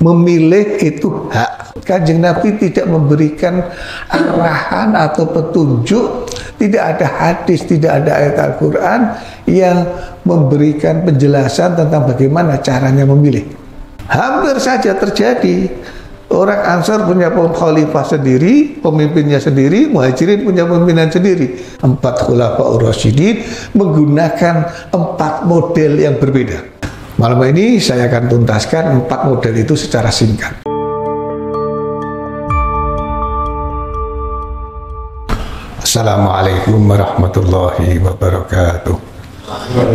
Memilih itu hak. Kanjeng Nabi tidak memberikan arahan atau petunjuk, tidak ada hadis, tidak ada ayat Al-Quran yang memberikan penjelasan tentang bagaimana caranya memilih. Hampir saja terjadi. Orang Ansar punya khalifah sendiri, pemimpinnya sendiri, Muhajirin punya pimpinan sendiri. 4 Khulafaur Rasyidin menggunakan 4 model yang berbeda. Malam ini saya akan tuntaskan 4 model itu secara singkat. Assalamualaikum warahmatullahi wabarakatuh.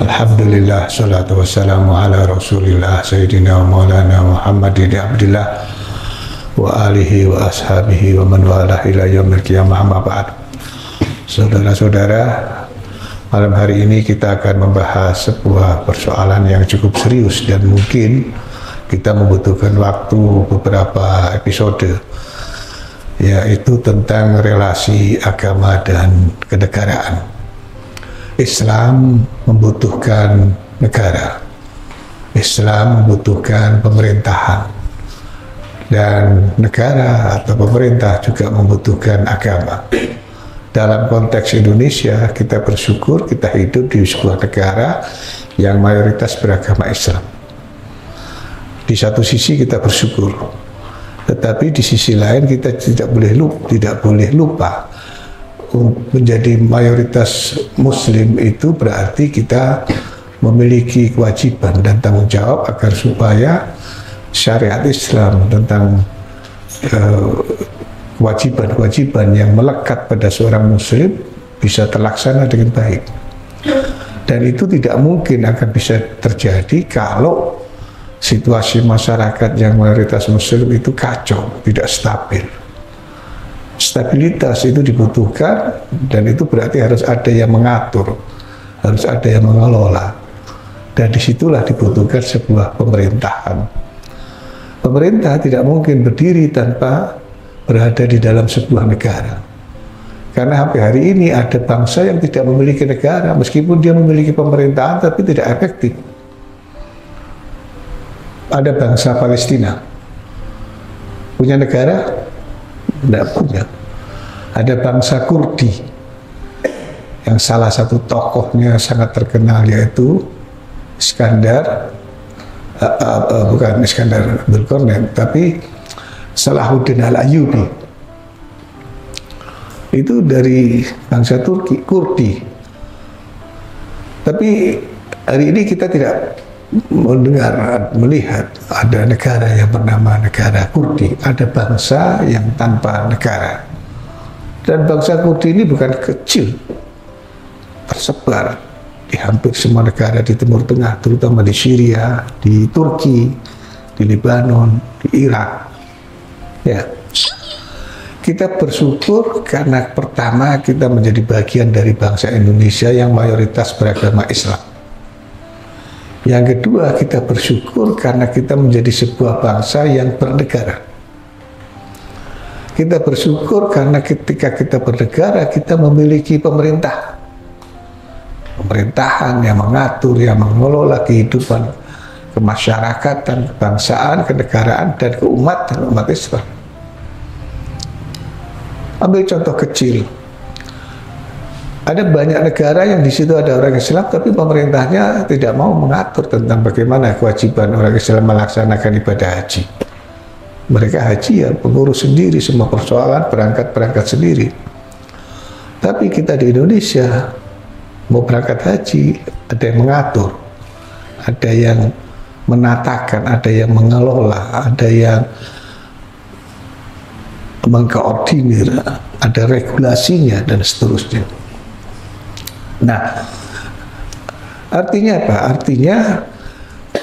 Alhamdulillah, salatu wassalamu ala rasulillah Sayyidina wa maulana Muhammadin abdillah wa alihi wa ashabihi wa man walah ila yaumil qiyamah, amma ba'd. Saudara-saudara, malam hari ini kita akan membahas sebuah persoalan yang cukup serius dan mungkin kita membutuhkan waktu beberapa episode, yaitu tentang relasi agama dan kenegaraan. Islam membutuhkan negara, Islam membutuhkan pemerintahan, dan negara atau pemerintah juga membutuhkan agama. Dalam konteks Indonesia, kita bersyukur kita hidup di sebuah negara yang mayoritas beragama Islam. Di satu sisi kita bersyukur, tetapi di sisi lain kita tidak boleh lupa menjadi mayoritas Muslim itu berarti kita memiliki kewajiban dan tanggung jawab agar supaya syariat Islam tentang kewajiban-kewajiban yang melekat pada seorang Muslim bisa terlaksana dengan baik. Dan itu tidak mungkin akan bisa terjadi kalau situasi masyarakat yang mayoritas Muslim itu kacau, tidak stabil. Stabilitas itu dibutuhkan, dan itu berarti harus ada yang mengatur, harus ada yang mengelola, dan disitulah dibutuhkan sebuah pemerintahan. Pemerintah tidak mungkin berdiri tanpa berada di dalam sebuah negara. Karena sampai hari ini ada bangsa yang tidak memiliki negara, meskipun dia memiliki pemerintahan tapi tidak efektif. Ada bangsa Palestina, punya negara? Tidak punya. Ada bangsa Kurdi, yang salah satu tokohnya sangat terkenal yaitu Iskandar, bukan Iskandar Dzulkarnain, tapi Salahuddin Al-Ayyubi. Itu dari bangsa Kurdi. Tapi hari ini kita tidak melihat ada negara yang bernama negara Kurdi. Ada bangsa yang tanpa negara. Dan bangsa Kurdi ini bukan kecil, tersebar di hampir semua negara di Timur Tengah, terutama di Syria, di Turki, di Lebanon, di Irak. Ya, kita bersyukur karena pertama kita menjadi bagian dari bangsa Indonesia yang mayoritas beragama Islam. Yang kedua, kita bersyukur karena kita menjadi sebuah bangsa yang bernegara. Kita bersyukur karena ketika kita bernegara, kita memiliki pemerintahan yang mengatur, yang mengelola kehidupan kemasyarakatan, kebangsaan, kenegaraan, dan keumatan umat Islam. Ambil contoh kecil, ada banyak negara yang di situ ada orang Islam, tapi pemerintahnya tidak mau mengatur tentang bagaimana kewajiban orang Islam melaksanakan ibadah haji. Mereka haji ya pengurus sendiri, semua persoalan berangkat sendiri. Tapi kita di Indonesia mau berangkat haji, ada yang mengatur, ada yang menatakan, ada yang mengelola, ada yang mengkoordinir, ada regulasinya, dan seterusnya. Nah, artinya apa? Artinya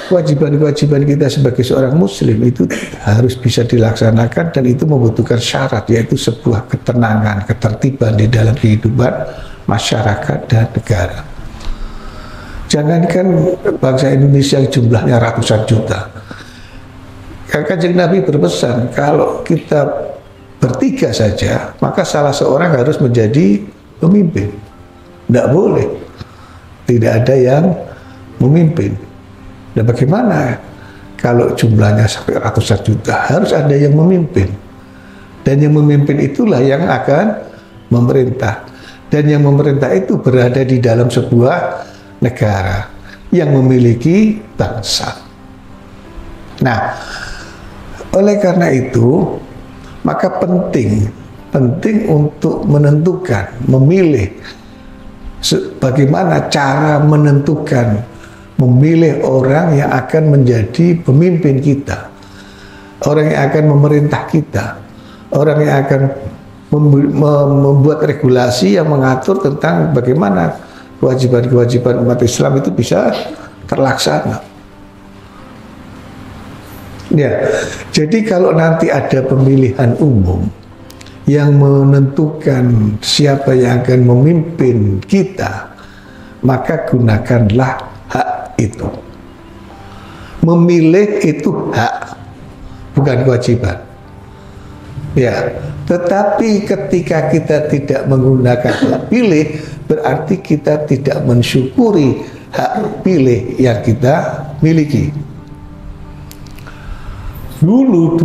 kewajiban-kewajiban kita sebagai seorang Muslim itu harus bisa dilaksanakan, dan itu membutuhkan syarat, yaitu sebuah ketenangan, ketertiban di dalam kehidupan masyarakat dan negara. Jangankan bangsa Indonesia yang jumlahnya ratusan juta. Kanjeng Nabi berpesan, kalau kita bertiga saja, maka salah seorang harus menjadi pemimpin. Tidak boleh tidak ada yang memimpin. Dan bagaimana Kalau jumlahnya sampai ratusan juta, harus ada yang memimpin. Dan yang memimpin itulah yang akan memerintah. Dan yang memerintah itu berada di dalam sebuah negara yang memiliki bangsa. Nah, oleh karena itu, maka penting untuk menentukan, memilih bagaimana cara menentukan, memilih orang yang akan menjadi pemimpin kita, orang yang akan memerintah kita, orang yang akan membuat regulasi yang mengatur tentang bagaimana kewajiban-kewajiban umat Islam itu bisa terlaksana. Ya, jadi kalau nanti ada pemilihan umum yang menentukan siapa yang akan memimpin kita, maka gunakanlah hak itu. Memilih itu hak, bukan kewajiban. Ya, tetapi ketika kita tidak menggunakan hak pilih, berarti kita tidak mensyukuri hak pilih yang kita miliki. Dulu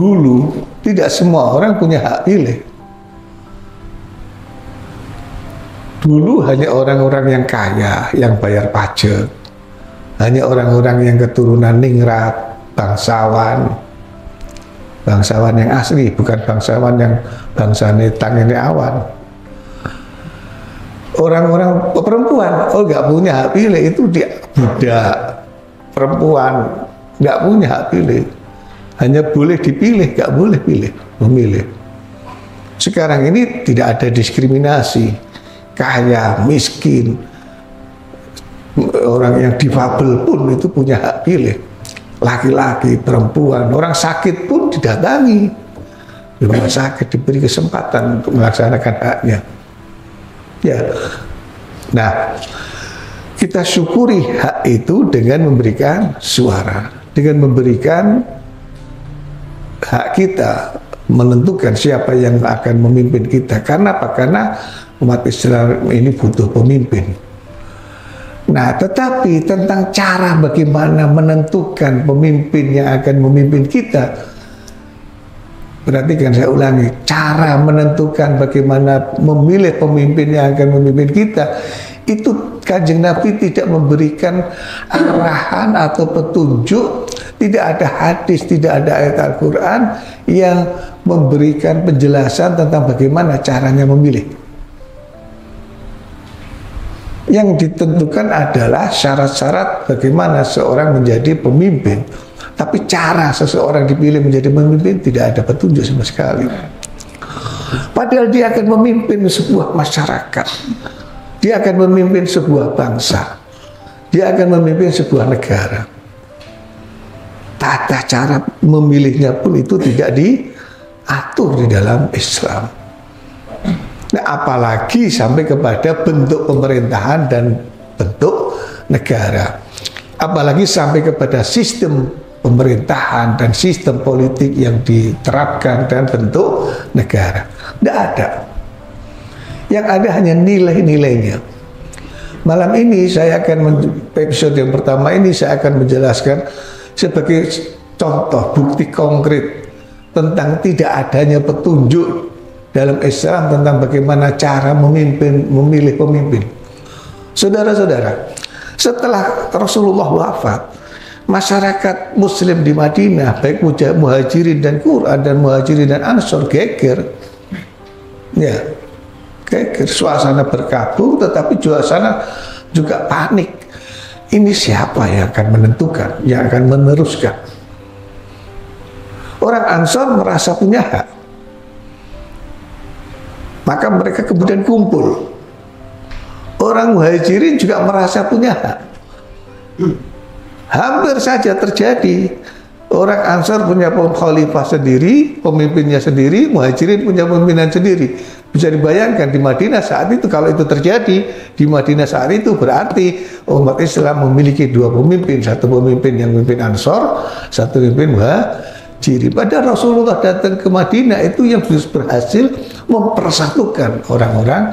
tidak semua orang punya hak pilih. Dulu hanya orang-orang yang kaya yang bayar pajak, hanya orang-orang yang keturunan ningrat, bangsawan yang asli, bukan bangsawan yang bangsa netang ini awan. Orang-orang perempuan, nggak punya hak pilih, itu dia budak perempuan, nggak punya hak pilih, hanya boleh dipilih, nggak boleh memilih. Sekarang ini tidak ada diskriminasi, kaya, miskin, orang yang difabel pun itu punya hak pilih. Laki-laki, perempuan, orang sakit pun didatangi di rumah sakit, diberi kesempatan untuk melaksanakan haknya. Ya, nah kita syukuri hak itu dengan memberikan suara, dengan memberikan hak kita menentukan siapa yang akan memimpin kita. Karena apa? Karena umat Islam ini butuh pemimpin. Nah, tetapi tentang cara bagaimana menentukan pemimpin yang akan memimpin kita, perhatikan, saya ulangi, cara menentukan bagaimana memilih pemimpin yang akan memimpin kita, itu Kanjeng Nabi tidak memberikan arahan atau petunjuk, tidak ada hadis, tidak ada ayat Al-Quran yang memberikan penjelasan tentang bagaimana caranya memilih. Yang ditentukan adalah syarat-syarat bagaimana seorang menjadi pemimpin. Tapi cara seseorang dipilih menjadi pemimpin tidak ada petunjuk sama sekali. Padahal dia akan memimpin sebuah masyarakat. Dia akan memimpin sebuah bangsa. Dia akan memimpin sebuah negara. Tata cara memilihnya pun itu tidak diatur di dalam Islam. Nah, apalagi sampai kepada bentuk pemerintahan dan bentuk negara. Apalagi sampai kepada sistem pemerintahan dan sistem politik yang diterapkan dan bentuk negara. Tidak ada. Yang ada hanya nilai-nilainya. Malam ini saya akan, episode yang pertama ini saya akan menjelaskan sebagai contoh bukti konkret tentang tidak adanya petunjuk dalam Islam tentang bagaimana cara memilih pemimpin. Saudara-saudara, setelah Rasulullah wafat, masyarakat Muslim di Madinah, baik muhajirin dan Quran dan muhajirin dan Ansor, geger, ya, geger. Suasana berkabung, tetapi suasana juga panik. Ini siapa yang akan menentukan, yang akan meneruskan? Orang Ansor merasa punya hak. Maka mereka kemudian kumpul. Orang muhajirin juga merasa punya hak. Hampir saja terjadi. Orang Ansar punya khalifah sendiri, pemimpinnya sendiri, muhajirin punya pemimpinan sendiri. Bisa dibayangkan di Madinah saat itu, kalau itu terjadi di Madinah saat itu, berarti umat Islam memiliki dua pemimpin. Satu pemimpin yang memimpin Ansor, satu pemimpin muhajirin. Padahal Rasulullah datang ke Madinah itu yang berhasil mempersatukan orang-orang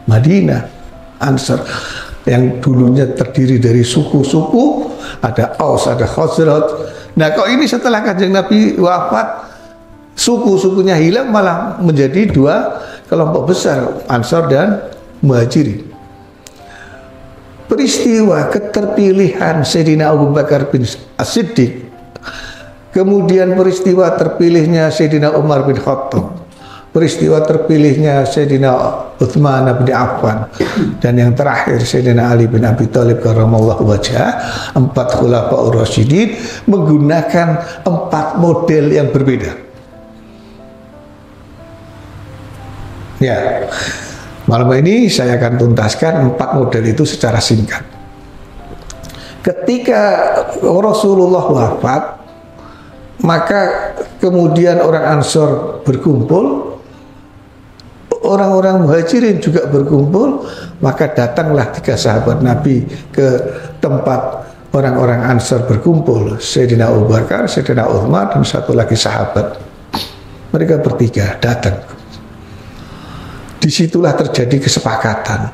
Madinah, Ansar, yang dulunya terdiri dari suku-suku, ada Aus, ada Khazraj, Nah kok ini setelah Kanjeng Nabi wafat, suku-sukunya hilang, malah menjadi dua kelompok besar, Ansor dan Muhajirin. Peristiwa keterpilihan Sayyidina Abu Bakar bin As-Siddiq, kemudian peristiwa terpilihnya Sayyidina Umar bin Khattab, peristiwa terpilihnya Sayyidina Utsman bin Affan, dan yang terakhir Sayyidina Ali bin Abi Thalib karramallahu wajhah, 4 khulafaur rasyidin menggunakan 4 model yang berbeda. Ya, malam ini saya akan tuntaskan 4 model itu secara singkat. Ketika Rasulullah wafat, maka kemudian orang Ansor berkumpul, orang-orang Muhajirin juga berkumpul, maka datanglah 3 sahabat Nabi ke tempat orang-orang Ansor berkumpul, Sayyidina Abu Bakar, Sayyidina Utsman, dan satu lagi sahabat. Mereka bertiga datang. Disitulah terjadi kesepakatan,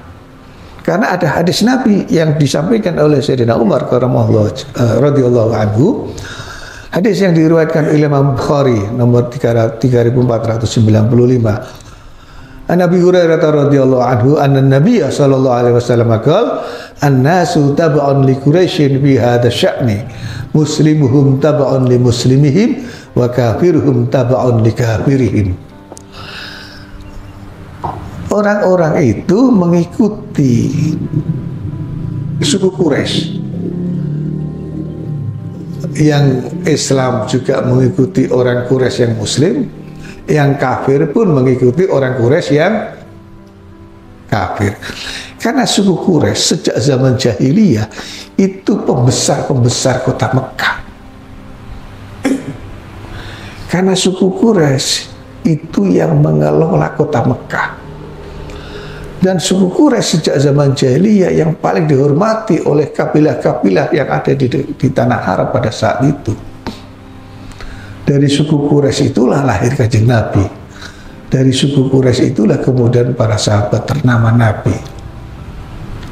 karena ada hadis Nabi yang disampaikan oleh Sayyidina Umar radhiyallahu anhu, hadis yang diriwayatkan oleh Imam Bukhari nomor 3495. An Abi Hurairah radhiyallahu anhu anna Nabiy sallallahu alaihi wasallam qala an-nasu tab'un li Quraisyin fi hadha sya'ni, muslimuhum tab'un li muslimihim wa kafiruhum tab'un li kafirihim. Orang-orang itu mengikuti suku Quraisy, yang Islam juga mengikuti orang Quraisy yang Muslim, yang kafir pun mengikuti orang Quraisy yang kafir. Karena suku Quraisy sejak zaman jahiliyah itu pembesar-pembesar kota Mekah. Karena suku Quraisy itu yang mengelola kota Mekah. Dan suku Quraisy sejak zaman jahiliyah yang paling dihormati oleh kabilah-kabilah yang ada di tanah Arab pada saat itu. Dari suku Quraisy itulah lahir Kanjeng Nabi. Dari suku Quraisy itulah kemudian para sahabat ternama Nabi.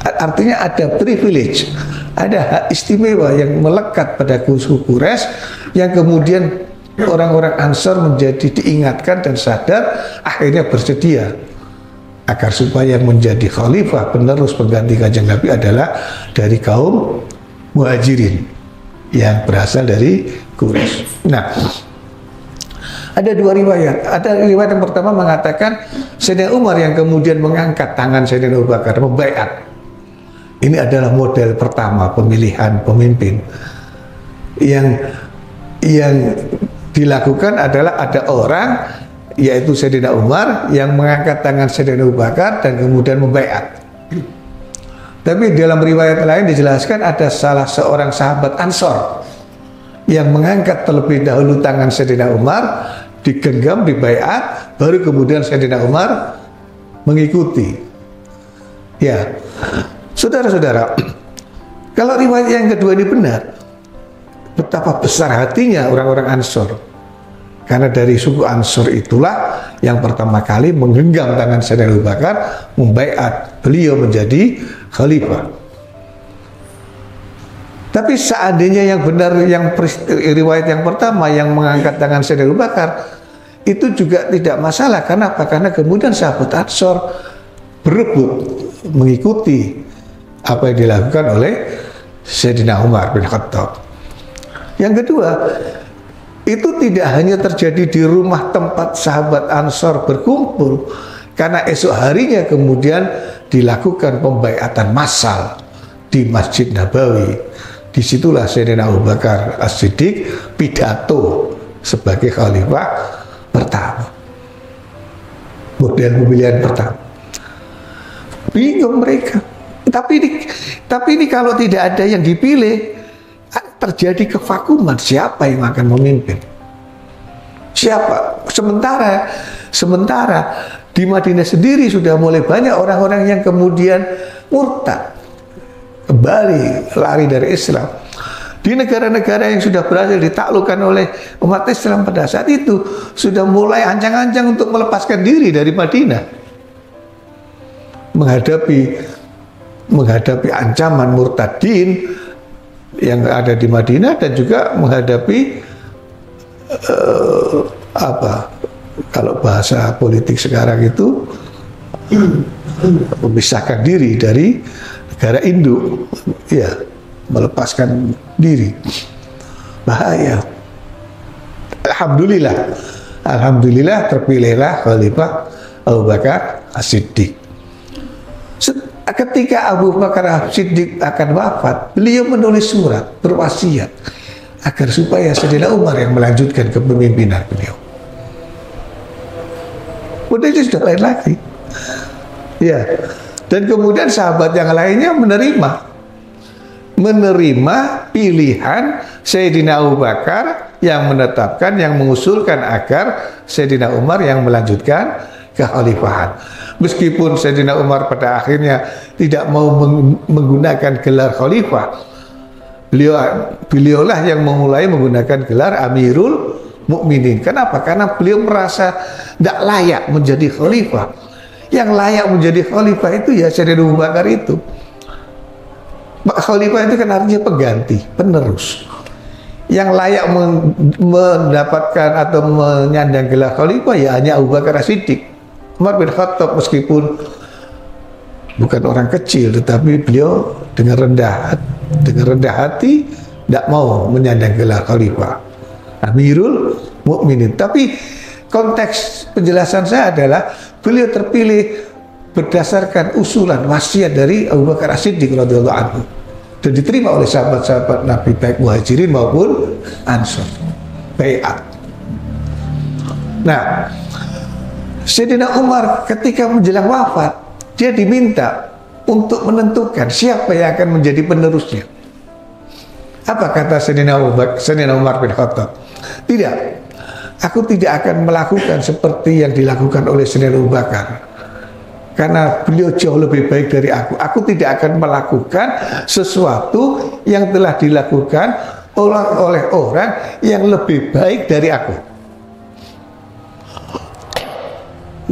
Artinya ada privilege, ada hak istimewa yang melekat pada suku Quraisy, yang kemudian orang-orang Ansor menjadi diingatkan dan sadar, akhirnya bersedia agar supaya menjadi khalifah penerus pengganti Kanjeng Nabi adalah dari kaum Muhajirin yang berasal dari Quraisy. Nah, ada 2 riwayat. Ada riwayat yang pertama mengatakan Sayyidina Umar yang kemudian mengangkat tangan Sayyidina Abu Bakar membaiat. Ini adalah model pertama pemilihan pemimpin. Yang dilakukan adalah ada orang, yaitu Sayyidina Umar, yang mengangkat tangan Sayyidina Abu Bakar dan kemudian membaiat. Tapi dalam riwayat lain dijelaskan ada salah seorang sahabat Ansor yang mengangkat terlebih dahulu tangan Sayyidina Umar, digenggam, dibaiat, baru kemudian Sayyidina Umar mengikuti. Ya, saudara-saudara, kalau riwayat yang kedua ini benar, betapa besar hatinya orang-orang Ansor. Karena dari suku Ansor itulah yang pertama kali menggenggam tangan Sayyidina Abu Bakar, membaiat beliau menjadi khalifah. Tapi seandainya yang benar, yang riwayat yang pertama yang mengangkat tangan Sayyidina Abu Bakar, itu juga tidak masalah. Karena apa? Karena kemudian sahabat Ansor berebut mengikuti apa yang dilakukan oleh Sayyidina Umar bin Khattab. Yang kedua, itu tidak hanya terjadi di rumah tempat sahabat Ansor berkumpul, karena esok harinya kemudian dilakukan pembaiatan massal di Masjid Nabawi. Disitulah Sayyidina Abu Bakar As-Siddiq pidato sebagai khalifah pertama. Model pemilihan pertama. Bingung mereka. Tapi ini kalau tidak ada yang dipilih, terjadi kevakuman, siapa yang akan memimpin? Siapa? Sementara di Madinah sendiri sudah mulai banyak orang-orang yang kemudian murtad, kembali lari dari Islam. Di negara-negara yang sudah berhasil ditaklukkan oleh umat Islam pada saat itu sudah mulai ancang-ancang untuk melepaskan diri dari Madinah, menghadapi ancaman murtadin yang ada di Madinah dan juga menghadapi kalau bahasa politik sekarang itu memisahkan diri dari negara induk, ya, melepaskan diri. Bahaya. Alhamdulillah terpilihlah Khalifah Abu Bakar As-Siddiq. Ketika Abu Bakar As-Siddiq akan wafat, beliau menulis surat berwasiat agar supaya Sayyidina Umar yang melanjutkan kepemimpinan beliau. Udah itu sudah lain lagi. Ya. Dan kemudian sahabat yang lainnya menerima pilihan Sayyidina Abu Bakar yang menetapkan, yang mengusulkan agar Sayyidina Umar yang melanjutkan kekhalifahan. Meskipun Sayyidina Umar pada akhirnya tidak mau menggunakan gelar khalifah, beliaulah yang memulai menggunakan gelar Amirul Mukminin. Kenapa? Karena beliau merasa tidak layak menjadi khalifah. Yang layak menjadi khalifah itu ya Sayyidina Abu Bakar itu. Khalifah itu kan artinya pengganti, penerus. Yang layak mendapatkan atau menyandang gelar khalifah ya hanya Abu Bakar As-Siddiq. Umar bin Khattab meskipun bukan orang kecil, tetapi beliau dengan rendah hati tidak mau menyandang gelar khalifah Amirul Mukminin. Tapi konteks penjelasan saya adalah beliau terpilih berdasarkan usulan wasiat dari Abu Bakar As-Siddiq radhiyallahu anhu dan diterima oleh sahabat-sahabat Nabi baik Muhajirin maupun Ansor. Bai'at. Nah, Sayyidina Umar ketika menjelang wafat, dia diminta untuk menentukan siapa yang akan menjadi penerusnya. Apa kata Sayyidina Umar bin Khattab? Tidak, aku tidak akan melakukan seperti yang dilakukan oleh Sayyidina Abu Bakar, karena beliau jauh lebih baik dari aku. Aku tidak akan melakukan sesuatu yang telah dilakukan oleh orang yang lebih baik dari aku.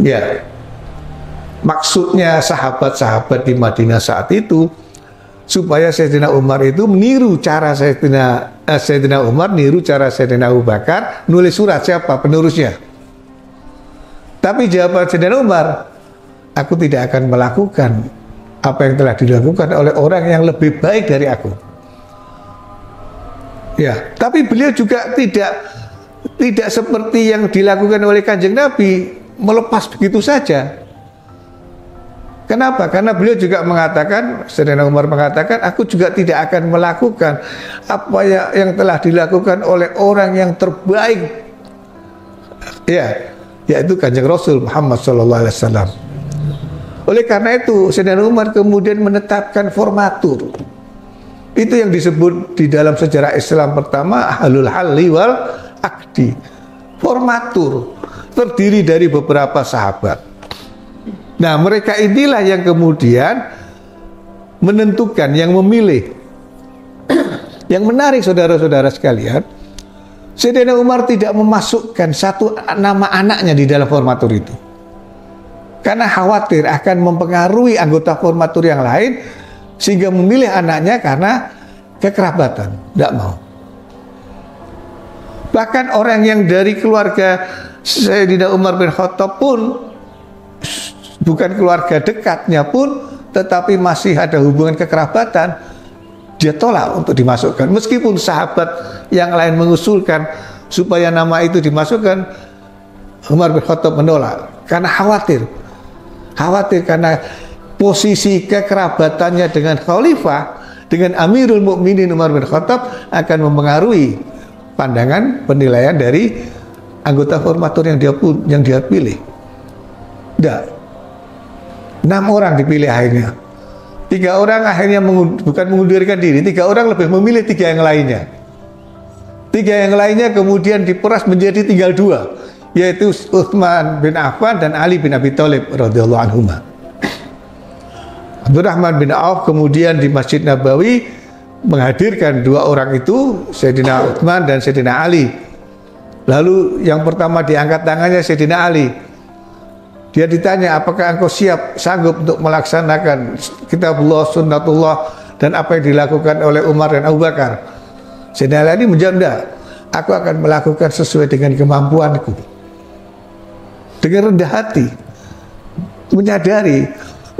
Ya, maksudnya sahabat-sahabat di Madinah saat itu supaya Sayyidina Umar itu meniru cara Sayyidina Umar niru cara Sayyidina Abu Bakar nulis surat siapa penerusnya. Tapi jawaban Sayyidina Umar, aku tidak akan melakukan apa yang telah dilakukan oleh orang yang lebih baik dari aku. Ya, tapi beliau juga tidak seperti yang dilakukan oleh Kanjeng Nabi, melepas begitu saja. Kenapa? Karena beliau juga mengatakan, Sayyidina Umar mengatakan, aku juga tidak akan melakukan apa yang telah dilakukan oleh orang yang terbaik, ya, yaitu Kanjeng Rasul Muhammad SAW. Oleh karena itu, Sayyidina Umar kemudian menetapkan formatur. Itu yang disebut di dalam sejarah Islam pertama Ahlul Halli wal Aqdi. Formatur terdiri dari beberapa sahabat. Nah, mereka inilah yang kemudian menentukan, yang memilih. Yang menarik saudara-saudara sekalian, Sayyidina Umar tidak memasukkan satu nama anaknya di dalam formatur itu, karena khawatir akan mempengaruhi anggota formatur yang lain sehingga memilih anaknya karena kekerabatan. Tidak mau. Bahkan orang yang dari keluarga Sayyidina Umar bin Khattab pun, bukan keluarga dekatnya pun, tetapi masih ada hubungan kekerabatan, dia tolak untuk dimasukkan. Meskipun sahabat yang lain mengusulkan supaya nama itu dimasukkan, Umar bin Khattab menolak karena khawatir karena posisi kekerabatannya dengan khalifah, dengan Amirul Mukminin Umar bin Khattab akan mempengaruhi pandangan penilaian dari anggota formatur yang dia pilih. Tidak. 6 orang dipilih akhirnya. 3 orang akhirnya bukan mengundurkan diri, 3 orang lebih memilih 3 yang lainnya. 3 yang lainnya kemudian diperas menjadi tinggal 2, yaitu Utsman bin Affan dan Ali bin Abi Thalib radhiyallahu anhuma. Abdurrahman bin Auf kemudian di Masjid Nabawi menghadirkan 2 orang itu, Sayyidina Utsman dan Sayyidina Ali. Lalu yang pertama diangkat tangannya Sayyidina Ali. Dia ditanya, apakah engkau sanggup untuk melaksanakan kitabullah, sunnatullah dan apa yang dilakukan oleh Umar dan Abu Bakar? Sayyidina Ali menjawab, enggak, aku akan melakukan sesuai dengan kemampuanku. Dengan rendah hati, menyadari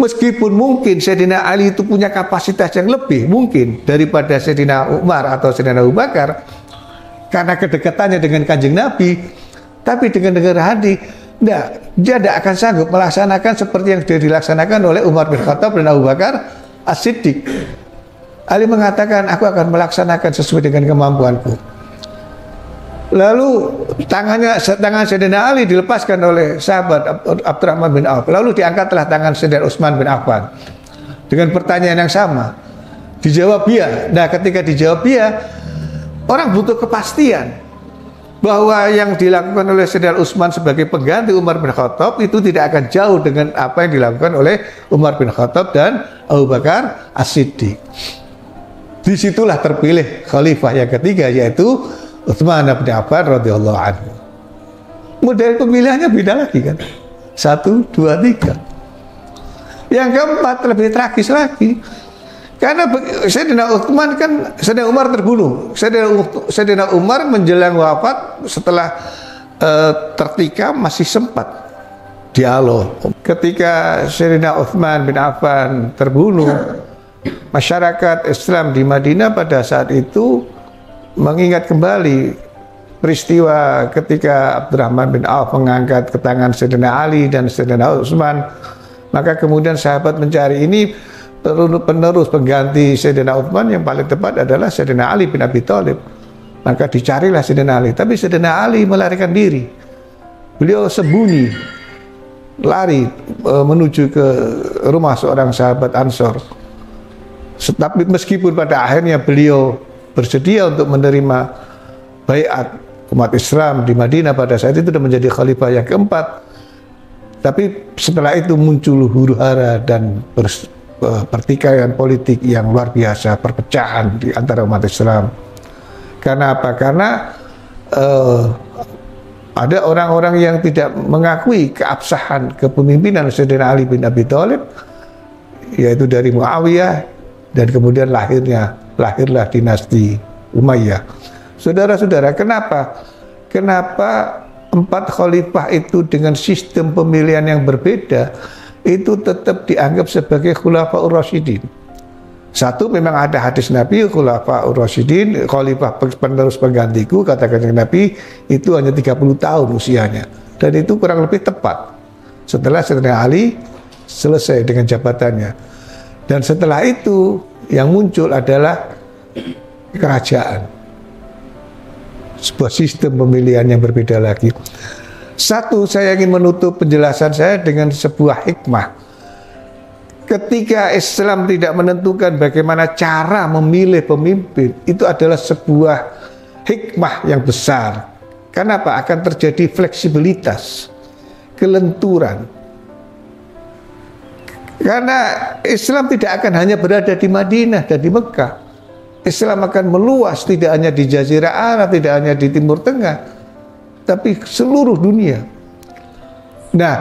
meskipun mungkin Sayyidina Ali itu punya kapasitas yang lebih mungkin daripada Sayyidina Umar atau Sayyidina Abu Bakar karena kedekatannya dengan Kanjeng Nabi, tapi dengan rendah hati, dia tidak akan sanggup melaksanakan seperti yang sudah dilaksanakan oleh Umar bin Khattab dan Abu Bakar As-Siddiq. Ali mengatakan, aku akan melaksanakan sesuai dengan kemampuanku. Lalu tangan Sayyidina Ali dilepaskan oleh sahabat Abdurrahman bin Auf. Lalu diangkatlah tangan Sayyidina Utsman bin Affan dengan pertanyaan yang sama. Dijawab iya. Nah, ketika dijawab iya, orang butuh kepastian bahwa yang dilakukan oleh Sayyidina Utsman sebagai pengganti Umar bin Khattab itu tidak akan jauh dengan apa yang dilakukan oleh Umar bin Khattab dan Abu Bakar As-Siddiq. Disitulah terpilih khalifah yang ketiga, yaitu Utsman bin Affan radhiyallahu anhu. Model pemilihannya beda lagi kan, 1, 2, 3. Yang keempat lebih tragis lagi, karena Sayyidina Utsman kan, Sayyidina Umar terbunuh. Sayyidina Umar menjelang wafat setelah tertikam masih sempat dialog. Ketika Sayyidina Utsman bin Affan terbunuh, masyarakat Islam di Madinah pada saat itu mengingat kembali peristiwa ketika Abdurrahman bin Auf mengangkat ke tangan Sayyidina Ali dan Sayyidina Utsman. Maka kemudian sahabat mencari ini penerus pengganti Sayyidina Utsman, yang paling tepat adalah Sayyidina Ali bin Abi Thalib. Maka dicarilah Sayyidina Ali, tapi Sayyidina Ali melarikan diri. Beliau sembunyi, lari menuju ke rumah seorang sahabat Ansor. Tapi meskipun pada akhirnya beliau bersedia untuk menerima baiat umat Islam di Madinah pada saat itu dan menjadi khalifah yang keempat, tapi setelah itu muncul huru-hara dan pertikaian politik yang luar biasa, perpecahan di antara umat Islam. Karena apa? Karena ada orang-orang yang tidak mengakui keabsahan kepemimpinan Sayyidina Ali bin Abi Thalib, yaitu dari Muawiyah, dan kemudian lahirlah dinasti Umayyah. Saudara-saudara, kenapa 4 khalifah itu dengan sistem pemilihan yang berbeda itu tetap dianggap sebagai khulafaur rasyidin? Satu, memang ada hadis Nabi, khulafaur rasyidin, khalifah penerus penggantiku, katakan Nabi, itu hanya 30 tahun usianya, dan itu kurang lebih tepat setelah Sayyidina Ali selesai dengan jabatannya. Dan setelah itu yang muncul adalah kerajaan, sebuah sistem pemilihan yang berbeda lagi. Satu, saya ingin menutup penjelasan saya dengan sebuah hikmah. Ketika Islam tidak menentukan bagaimana cara memilih pemimpin, itu adalah sebuah hikmah yang besar. Kenapa? Akan terjadi fleksibilitas, kelenturan. Karena Islam tidak akan hanya berada di Madinah dan di Mekah. Islam akan meluas tidak hanya di Jazirah Arab, tidak hanya di Timur Tengah, tapi seluruh dunia. Nah,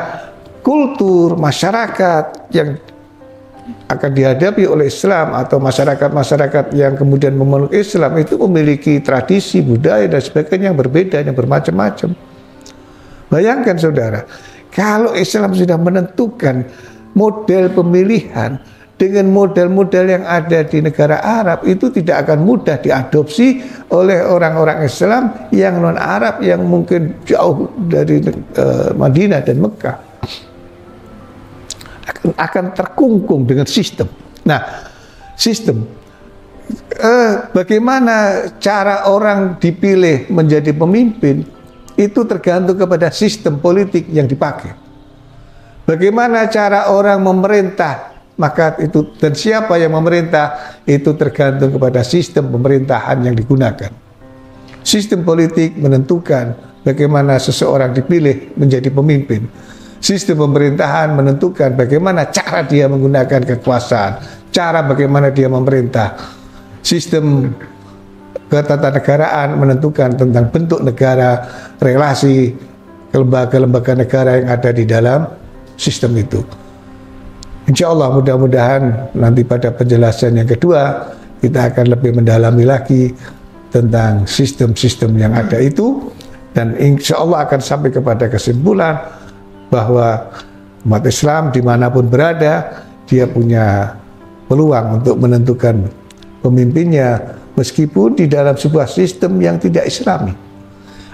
kultur masyarakat yang akan dihadapi oleh Islam atau masyarakat-masyarakat yang kemudian memeluk Islam itu memiliki tradisi, budaya dan sebagainya yang berbeda, yang bermacam-macam. Bayangkan saudara, kalau Islam sudah menentukan model pemilihan dengan model-model yang ada di negara Arab, itu tidak akan mudah diadopsi oleh orang-orang Islam yang non-Arab yang mungkin jauh dari Madinah dan Mekah. Akan terkungkung dengan sistem. Nah, sistem bagaimana cara orang dipilih menjadi pemimpin itu tergantung kepada sistem politik yang dipakai. Bagaimana cara orang memerintah, maka itu, dan siapa yang memerintah itu tergantung kepada sistem pemerintahan yang digunakan. Sistem politik menentukan bagaimana seseorang dipilih menjadi pemimpin. Sistem pemerintahan menentukan bagaimana cara dia menggunakan kekuasaan, cara bagaimana dia memerintah. Sistem ketatanegaraan menentukan tentang bentuk negara, relasi lembaga-lembaga negara yang ada di dalam sistem itu. Insya Allah mudah-mudahan nanti pada penjelasan yang kedua kita akan lebih mendalami lagi tentang sistem-sistem yang ada itu, dan insya Allah akan sampai kepada kesimpulan bahwa umat Islam dimanapun berada dia punya peluang untuk menentukan pemimpinnya, meskipun di dalam sebuah sistem yang tidak Islami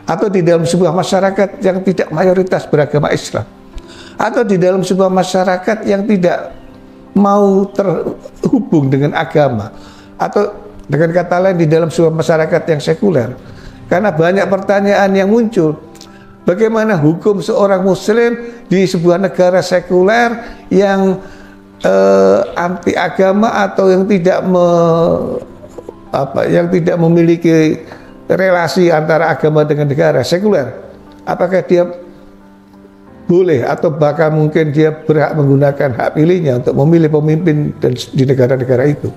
atau di dalam sebuah masyarakat yang tidak mayoritas beragama Islam, atau di dalam sebuah masyarakat yang tidak mau terhubung dengan agama, atau dengan kata lain di dalam sebuah masyarakat yang sekuler. Karena banyak pertanyaan yang muncul, bagaimana hukum seorang muslim di sebuah negara sekuler yang anti agama atau yang tidak memiliki relasi antara agama dengan negara sekuler. Apakah dia boleh atau bahkan mungkin dia berhak menggunakan hak pilihnya untuk memilih pemimpin di negara-negara itu?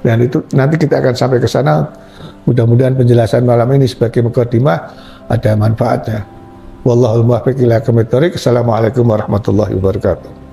Dan itu nanti kita akan sampai ke sana. Mudah-mudahan penjelasan malam ini sebagai mukadimah ada manfaatnya. Wallahul muwaffiq ila aqwamit thoriq. Assalamualaikum warahmatullahi wabarakatuh.